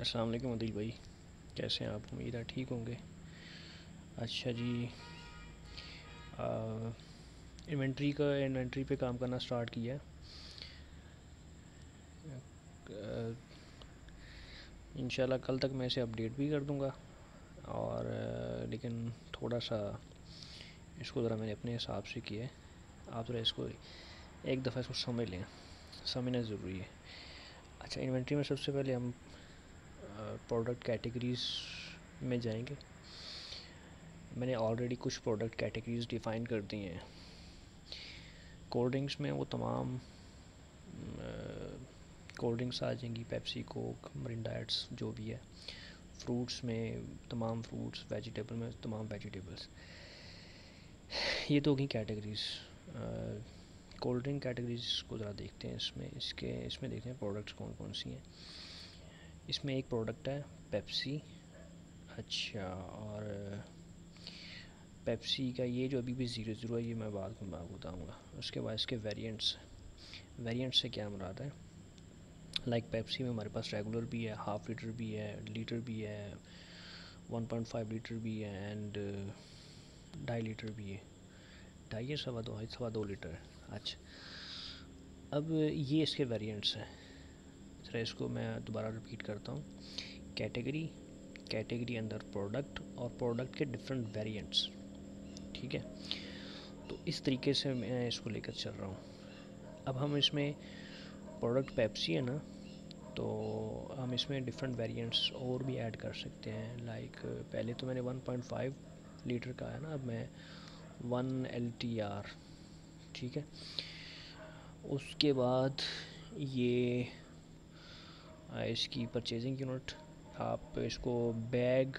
अस्सलाम वालेकुम अदिल भाई, कैसे हैं आप? उम्मीद है ठीक होंगे। अच्छा जी, इन्वेंट्री पे काम करना स्टार्ट किया है। इंशाल्लाह कल तक मैं इसे अपडेट भी कर दूंगा। और लेकिन थोड़ा सा इसको ज़रा मैंने अपने हिसाब से किया है। आप ज़रा इसको एक दफ़ा इसको समझ लें, समझना ज़रूरी है। अच्छा, इन्वेंट्री में सबसे पहले हम प्रोडक्ट कैटेगरीज़ में जाएंगे। मैंने ऑलरेडी कुछ प्रोडक्ट कैटेगरीज़ डिफ़ाइन कर दी हैं। कोल्ड ड्रिंक्स में वो तमाम कोल्ड ड्रिंक्स आ जाएंगी, पेप्सी, कोक, मिरिंडा एड्स, जो भी है। फ्रूट्स में तमाम फ्रूट्स, वेजिटेबल में तमाम वेजिटेबल्स। ये तो होगी कैटेगरीज़। कोल्ड ड्रिंक कैटेगरीज़ को ज़रा देखते हैं। इसमें देखते हैं प्रोडक्ट्स कौन कौन सी हैं। इसमें एक प्रोडक्ट है पेप्सी। अच्छा, और पेप्सी का ये जो अभी भी 00 है, ये मैं बाद में आपको बताऊँगा। उसके बाद इसके वेरिएंट्स से क्या मुराद है। लाइक पेप्सी में हमारे पास रेगुलर भी है, हाफ़ लीटर भी है, लीटर भी है, 1.5 लीटर भी है, एंड 2.5 लीटर भी है। 2.5 या 2.25 है, 2.25 लीटर है। अच्छा, अब ये इसके वेरिएंट्स हैं। ज़रा इसको मैं दोबारा रिपीट करता हूँ। कैटेगरी अंदर प्रोडक्ट, और प्रोडक्ट के डिफरेंट वेरिएंट्स। ठीक है, तो इस तरीके से मैं इसको लेकर चल रहा हूँ। अब हम इसमें प्रोडक्ट पेप्सी है ना, तो हम इसमें डिफरेंट वेरिएंट्स और भी ऐड कर सकते हैं। लाइक पहले तो मैंने 1.5 लीटर का है ना, अब मैं 1 LTR। ठीक है, उसके बाद ये इसकी परचेजिंग यूनिट, आप इसको बैग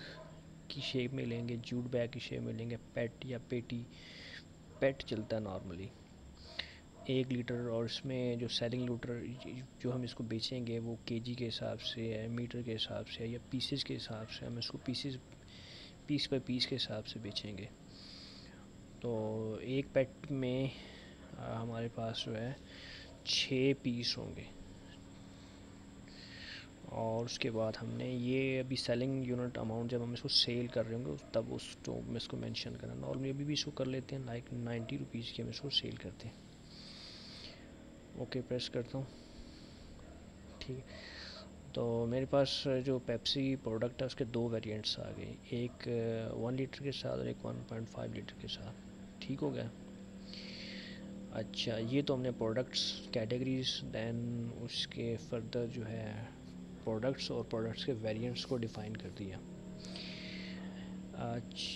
की शेप में लेंगे, जूट बैग की शेप में लेंगे, पेट या पेटी। पेट चलता है नॉर्मली 1 लीटर। और इसमें जो सेलिंग लीटर जो हम इसको बेचेंगे वो केजी के हिसाब से है, मीटर के हिसाब से है, या पीसेस के हिसाब से। हम इसको पीस बाय पीस के हिसाब से बेचेंगे। तो एक पेट में हमारे पास जो है 6 पीस होंगे। और उसके बाद हमने ये अभी सेलिंग यूनिट अमाउंट जब हम इसको सेल कर रहे होंगे तब उस तो में इसको मेंशन करना। नॉर्मली अभी भी इसको कर लेते हैं, लाइक 90 रुपीज़ की हम इसको सेल करते हैं। ओके प्रेस करता हूँ। ठीक है, तो मेरे पास जो पेप्सी प्रोडक्ट है उसके 2 वेरिएंट्स आ गए, एक 1 लीटर के साथ और एक 1.5 लीटर के साथ। ठीक हो गया। अच्छा, ये तो हमने प्रोडक्ट्स कैटेगरीज, दैन उसके फर्दर जो है प्रोडक्ट्स और प्रोडक्ट्स के वेरिएंट्स को डिफ़ाइन कर दिया।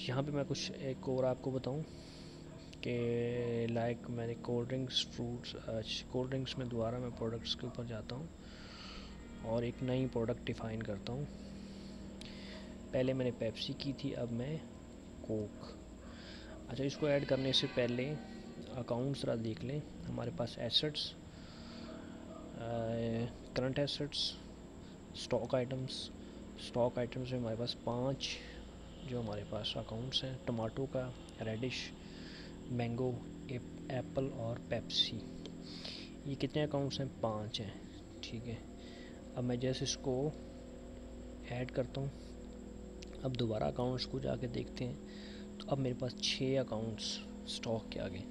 यहाँ पे मैं कुछ एक और आपको बताऊँ कि लाइक मैंने cold drinks, fruits. Cold drinks में दोबारा मैं प्रोडक्ट्स के ऊपर जाता हूँ और एक नई प्रोडक्ट डिफ़ाइन करता हूँ। पहले मैंने पेप्सी की थी, अब मैं कोक। अच्छा, इसको ऐड करने से पहले अकाउंट्स ज़रा देख लें। हमारे पास assets, current assets, stock items में हमारे पास 5 जो हमारे पास अकाउंट्स हैं। टमाटो का, रेडिश, मैंगो, एप्पल और पेप्सी। ये कितने अकाउंट्स हैं? 5 हैं। ठीक है, अब मैं जैसे इसको ऐड करता हूँ, अब दोबारा अकाउंट्स को जाके देखते हैं, तो अब मेरे पास 6 अकाउंट्स स्टॉक के आगे।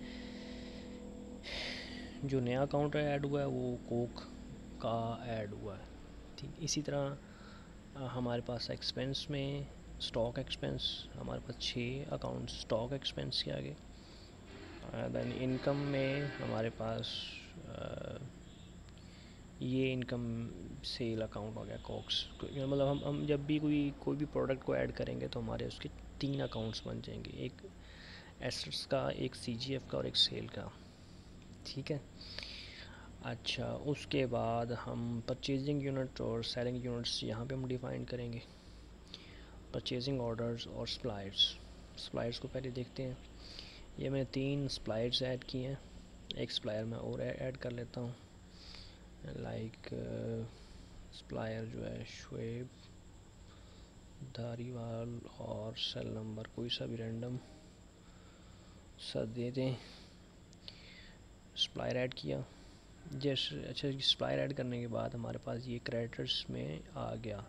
जो नया अकाउंट ऐड हुआ है वो कोक का ऐड हुआ है। ठीक, इसी तरह हमारे पास एक्सपेंस में स्टॉक एक्सपेंस, हमारे पास 6 अकाउंट स्टॉक एक्सपेंस के आगे। दैन इनकम में हमारे पास ये इनकम सेल अकाउंट हो गया, कॉक्स। मतलब हम जब भी कोई भी प्रोडक्ट को ऐड करेंगे तो हमारे उसके 3 अकाउंट्स बन जाएंगे, एक एसेट्स का, एक CGF का और एक सेल का। ठीक है। अच्छा, उसके बाद हम परचेजिंग यूनिट और सेलिंग यूनिट्स यहाँ पे हम डिफ़ाइन करेंगे। परचेजिंग ऑर्डर्स और सप्लायर्स को पहले देखते हैं। ये मैंने 3 सप्लायर्स ऐड किए हैं, एक सप्लायर मैं और ऐड कर लेता हूँ। लाइक सप्लायर जो है शुएब धारीवाल, और सेल नंबर कोई सा भी रैंडम सा दे दें। सप्लायर ऐड किया जैसे। अच्छा, सप्लायर ऐड करने के बाद हमारे पास ये क्रेडिटर्स में आ गया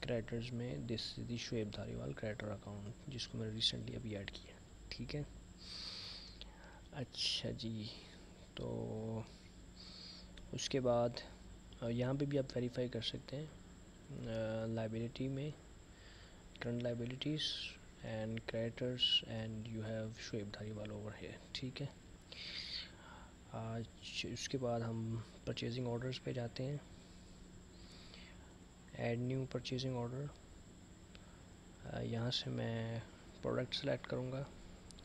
क्रेडिटर्स में this is the Shoaib Dhariwal creditor account, जिसको मैंने रिसेंटली अभी ऐड किया। ठीक है, अच्छा जी। तो उसके बाद यहाँ पे भी आप वेरीफाई कर सकते हैं लाइबिलिटी में, current liabilities and creditors, and you have Shoaib Dhariwal over here. ठीक है, आज उसके बाद हम परचेजिंग ऑर्डर्स पे जाते हैं। ऐड न्यू परचेजिंग ऑर्डर, यहाँ से मैं प्रोडक्ट सेलेक्ट करूँगा,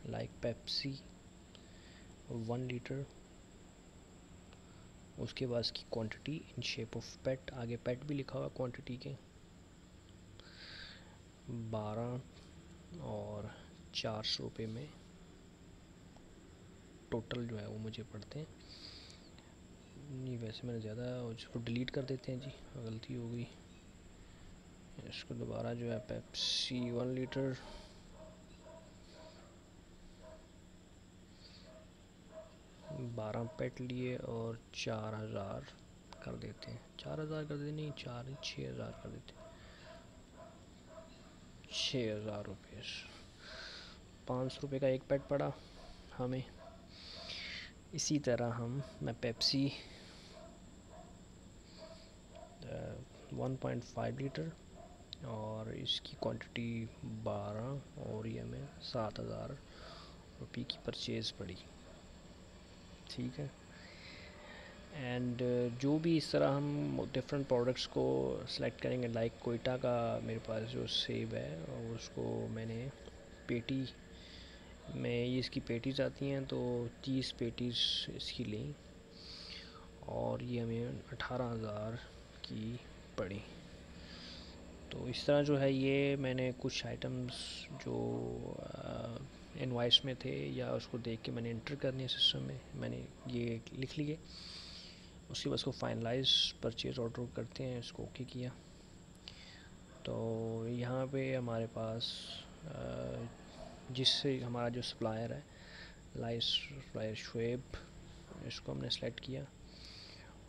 लाइक पेप्सी 1 लीटर। उसके बाद इसकी क्वांटिटी इन शेप ऑफ पेट, आगे पेट भी लिखा हुआ क्वांटिटी के, 12 और 400 रुपये में टोटल जो है वो मुझे पड़ते हैं। नहीं, वैसे मैंने ज़्यादा, उसको डिलीट कर देते हैं जी, गलती हो गई। इसको दोबारा जो है पेप्सी 1 लीटर, बारह पेट लिए और 4000 कर देते हैं, 4000 कर देते, नहीं 6000 कर देते, 6000 रुपये, 500 रुपये का एक पेट पड़ा हमें। इसी तरह मैं पेप्सी 1.5 लीटर और इसकी क्वांटिटी 12 और ये हमें 7000 रुपये की परचेज़ पड़ी। ठीक है, एंड जो भी इस तरह हम डिफरेंट प्रोडक्ट्स को सिलेक्ट करेंगे, लाइक कोयटा का मेरे पास जो सेब है और उसको मैंने पेटी में, ये इसकी पेटीज़ आती हैं, तो 30 पेटीज़ इसकी ली और ये हमें 18,000 की पड़ी। तो इस तरह जो है ये मैंने कुछ आइटम्स जो इनवॉइस में थे या उसको देख के मैंने इंटर करनी है सिस्टम में, मैंने ये लिख लिए। उसके बाद इसको फाइनलाइज परचेज़ ऑर्डर करते हैं, इसको ओके किया। तो यहाँ पे हमारे पास जिससे हमारा जो सप्लायर है, सप्लायर शुएब, इसको हमने सेलेक्ट किया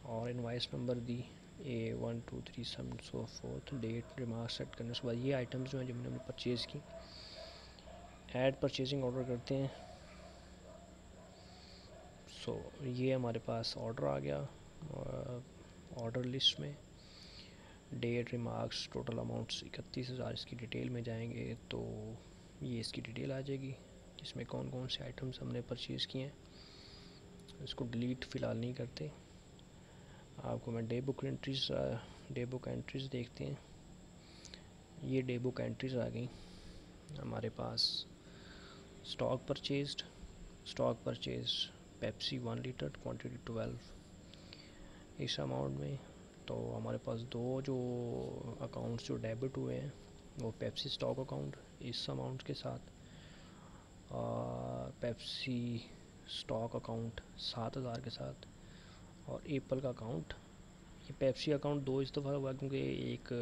और इनवॉइस नंबर दी A123 सो फोर्थ, डेट, रिमार्क सेट करने। उसके बाद ये आइटम्स जो हैं जो हमने परचेज़ की, ऐड परचेजिंग ऑर्डर करते हैं। सो ये हमारे पास ऑर्डर आ गया, ऑर्डर लिस्ट में डेट, रिमार्क्स, टोटल अमाउंट्स 31,000 इसकी डिटेल में जाएंगे तो ये इसकी डिटेल आ जाएगी, इसमें कौन कौन से आइटम्स हमने परचेज़ किए हैं। इसको डिलीट फ़िलहाल नहीं करते, आपको मैं डे बुक एंट्रीज़ देखते हैं। ये डे बुक एंट्रीज़ आ गई हमारे पास। Stock purchase Pepsi 1 litre, quantity 12 इस अमाउंट में। तो हमारे पास दो जो अकाउंट्स जो डेबिट हुए हैं वो पेप्सी स्टॉक अकाउंट इस अमाउंट के साथ, पेप्सी स्टॉक अकाउंट 7,000 के साथ, और एप्पल का अकाउंट, ये पेप्सी अकाउंट दो इस दफ़ा हुआ क्योंकि एक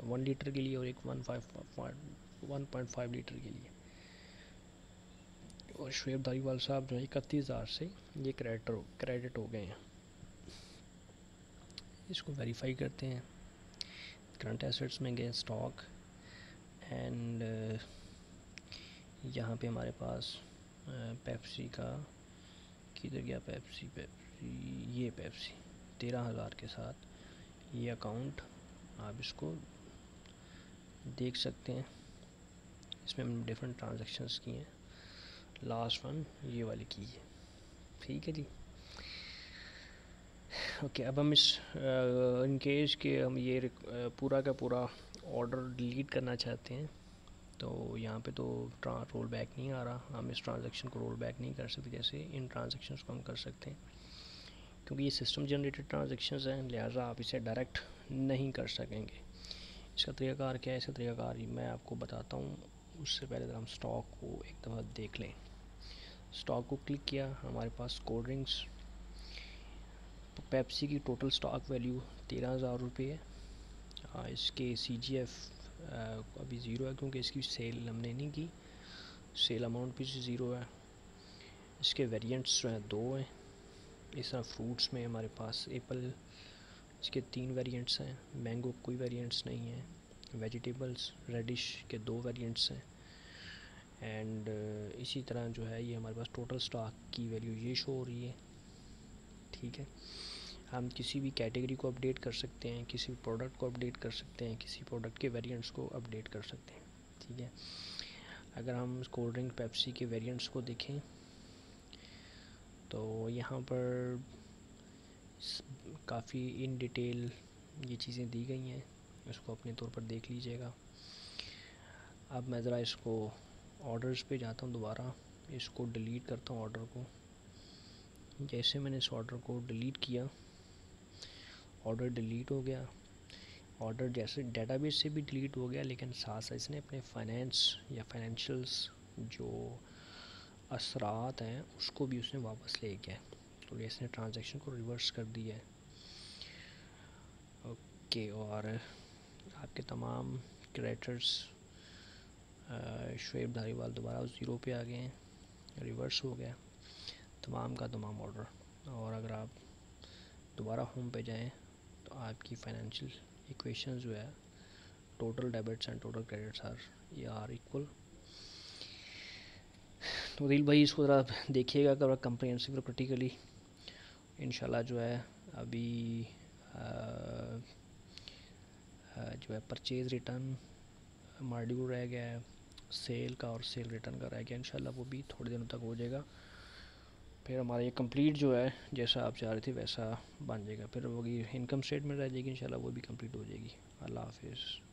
1 लीटर के लिए और एक 1.5 लीटर के लिए। और शुएब धारीवाल साहब जो है 31,000 से ये क्रेडिट हो गए हैं। इसको वेरीफाई करते हैं। करंट एसेट्स में गए स्टॉक, एंड यहाँ पे हमारे पास पेप्सी का किधर गया, पेप्सी ये पेप्सी 13,000 के साथ ये अकाउंट आप इसको देख सकते हैं। इसमें हमने डिफरेंट ट्रांजैक्शंस किए हैं, लास्ट वन ये वाली की है। ठीक है जी, ओके। अब हम इस इन केस के हम ये पूरा का पूरा ऑर्डर डिलीट करना चाहते हैं, तो यहाँ पे तो रोल बैक नहीं आ रहा, हम इस ट्रांजैक्शन को रोल बैक नहीं कर सकते, जैसे इन ट्रांजैक्शंस को हम कर सकते हैं क्योंकि ये सिस्टम जनरेटेड ट्रांजैक्शंस हैं, लिहाजा आप इसे डायरेक्ट नहीं कर सकेंगे। इसका तरीक़ाकार क्या है, इसका तरीक़ाकार मैं आपको बताता हूँ। उससे पहले हम स्टॉक को एक दफ़ा देख लें। स्टॉक को क्लिक किया, हमारे पास कोल्ड ड्रिंक्स पेप्सी की टोटल स्टॉक वैल्यू 13,000 रुपये है। इसके CGF अभी ज़ीरो है क्योंकि इसकी सेल हमने नहीं की, सेल अमाउंट भी ज़ीरो है। इसके वेरिएंट्स जो हैं 2 हैं। इस तरह फ्रूट्स में हमारे पास एप्पल, इसके 3 वेरिएंट्स हैं, मैंगो कोई वेरिएंट्स नहीं है, वेजिटेबल्स रेडिश के 2 वेरिएंट्स हैं। एंड इसी तरह जो है ये हमारे पास टोटल स्टॉक की वैल्यू ये शो हो रही है। ठीक है, हम किसी भी कैटेगरी को अपडेट कर सकते हैं, किसी भी प्रोडक्ट को अपडेट कर सकते हैं, किसी प्रोडक्ट के वेरिएंट्स को अपडेट कर सकते हैं। ठीक है, अगर हम कोल्ड ड्रिंक पेप्सी के वेरिएंट्स को देखें तो यहाँ पर काफ़ी इन डिटेल ये चीज़ें दी गई हैं, इसको अपने तौर पर देख लीजिएगा। अब मैं ज़रा इसको ऑर्डर्स पे जाता हूँ, दोबारा इसको डिलीट करता हूँ ऑर्डर को। जैसे मैंने इस ऑर्डर को डिलीट किया, ऑर्डर डिलीट हो गया। ऑर्डर जैसे डेटाबेस से भी डिलीट हो गया, लेकिन साथ साथ इसने अपने फाइनेंस या फाइनेंशियल्स जो असरात हैं उसको भी उसने वापस ले गया। तो इसने ट्रांजैक्शन को रिवर्स कर दिया है। ओके, और आपके तमाम क्रेडिटर्स शुएब धारीवाल दोबारा 0 पे आ गए हैं, रिवर्स हो गया तमाम का तमाम ऑर्डर। और अगर आप दोबारा होम पे जाएं तो आपकी फाइनेंशियल इक्वेशन जो है, total debits and total credits are equal. तो दिल भाई इसको ज़रा देखिएगा अगर कंप्रिहेंसिव और क्रिटिकली। इंशाल्लाह जो है अभी जो है परचेज़ रिटर्न मॉड्यूल रह गया है, सेल का और सेल रिटर्न का रह गया। इंशाल्लाह वो भी थोड़े दिनों तक हो जाएगा, फिर हमारा ये कंप्लीट जो है जैसा आप चाह रहे थे वैसा बन जाएगा। फिर वो इनकम स्टेटमेंट रह जाएगी, इंशाल्लाह वो भी कंप्लीट हो जाएगी। अल्लाह हाफिज़।